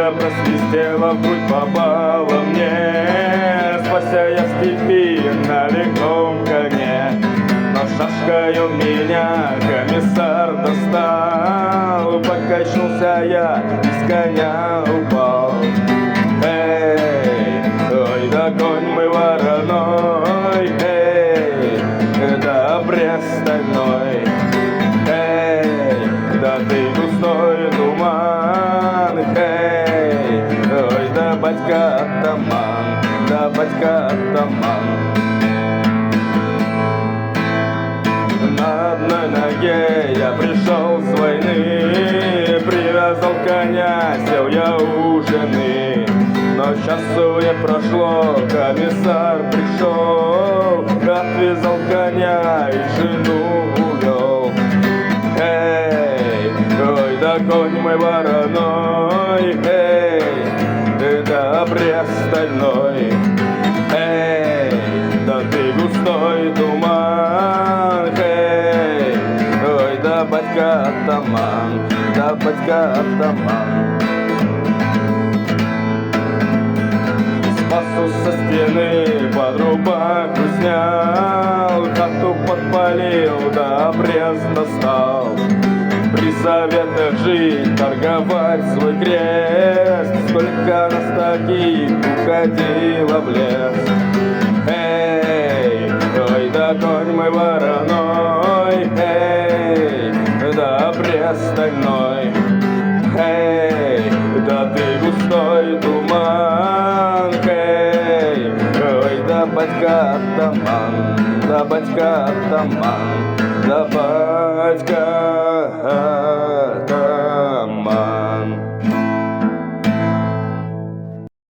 пуля просвистела, в грудь попала мне, спася я в степи на легком коне. Но шашкою меня комиссар достал, покачнулся я и с коня упал. Эй, ой, да конь мой вороной, эй, да обрез стальной, эй, да ты густой туман, эй, ой, да батька атаман, да батька атаман. На одной ноге я пришел с войны, привязал коня, сел я у жены. Но часу не прошло, комиссар пришел, отвязал коня и жену увел. Эй, ой, да конь мой вороной, эй, да обрез стальной, эй, да ты густой туман, эй, ой, да батька атаман, да батька атаман. Спасу со стены, под рубаху снял, хату подпалил, да обрез достал. При советах жить, торговать свой крест, сколько нас таких уходило в лес. Эй, ой, да конь мой вороной, эй, да обрез стальной, эй, да ты густой туман, эй, ой, да батька атаман, да батька атаман, да батька